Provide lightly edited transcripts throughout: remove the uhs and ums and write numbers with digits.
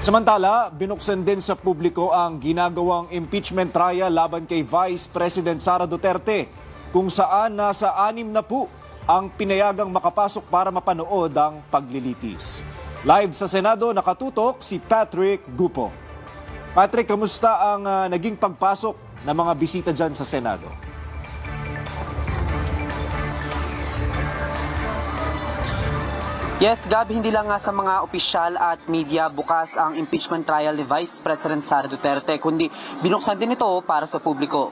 Samantala, binuksan din sa publiko ang ginagawang impeachment trial laban kay Vice President Sara Duterte, kung saan nasa 6 na po ang pinayagang makapasok para mapanood ang paglilitis. Live sa Senado, nakatutok si Patrick Gupo. Patrick, kamusta ang naging pagpasok ng mga bisita dyan sa Senado? Yes, Gab, hindi lang nga sa mga opisyal at media bukas ang impeachment trial ni Vice President Sara Duterte, kundi binuksan din ito para sa publiko.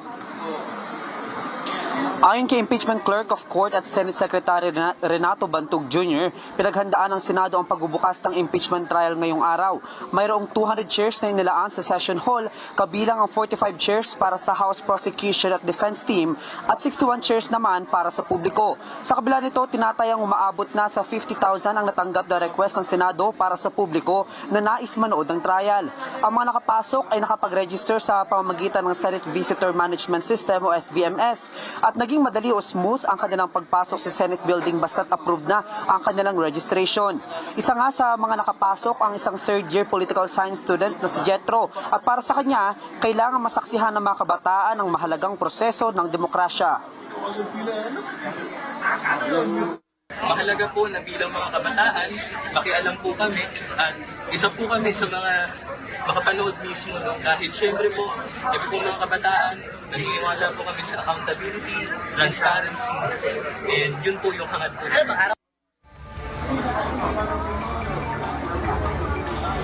Ayon kay Impeachment Clerk of Court at Senate Secretary Renato Bantug Jr., pinaghandaan ng Senado ang pagbubukas ng impeachment trial ngayong araw. Mayroong 200 chairs na inilaan sa session hall, kabilang ang 45 chairs para sa House Prosecution at Defense Team at 61 chairs naman para sa publiko. Sa kabila nito, tinatayang umaabot na sa 50,000 ang natanggap na request ng Senado para sa publiko na nais manood ng trial. Ang mga nakapasok ay nakapag-register sa pamamagitan ng Senate Visitor Management System o SVMS at naging madali o smooth ang kanilang pagpasok sa Senate building basta't approved na ang kanilang registration. Isa nga sa mga nakapasok ang isang third-year political science student na si Jetro at para sa kanya, kailangan masaksihan ng mga kabataan ang mahalagang proseso ng demokrasya. Mahalaga po na bilang mga kabataan, makialam po kami at isa po kami sa mga makapanood mismo dahil syempre po, kami po mga kabataan, naniniwala po kami sa accountability, transparency, and yun po yung hangad po.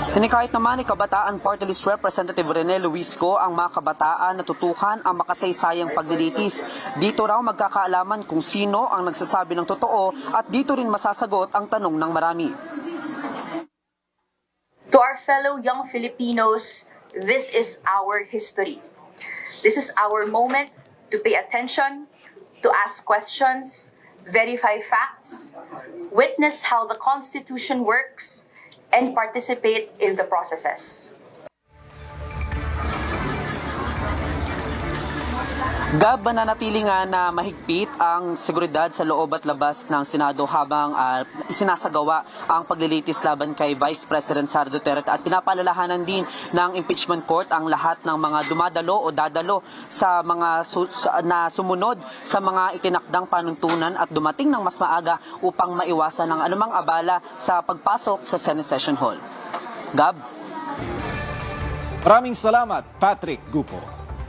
Hinikayat naman ni Kabataan Party List Representative Rene Luisco ang mga kabataan na tutukan ang makasaysayang paglilitis. Dito raw magkakaalaman kung sino ang nagsasabi ng totoo at dito rin masasagot ang tanong ng marami. To our fellow young Filipinos, this is our history. This is our moment to pay attention, to ask questions, verify facts, witness how the Constitution works, and participate in the processes. Gab, mananatili nga na mahigpit ang seguridad sa loob at labas ng Senado habang isinasagawa ang paglilitis laban kay Vice President Sara Duterte at pinapaalalahanan din ng impeachment court ang lahat ng mga dumadalo o dadalo sa mga na sumunod sa mga itinakdang panuntunan at dumating ng mas maaga upang maiwasan ang anumang abala sa pagpasok sa Senate Session Hall. Gab? Maraming salamat, Patrick Gupo.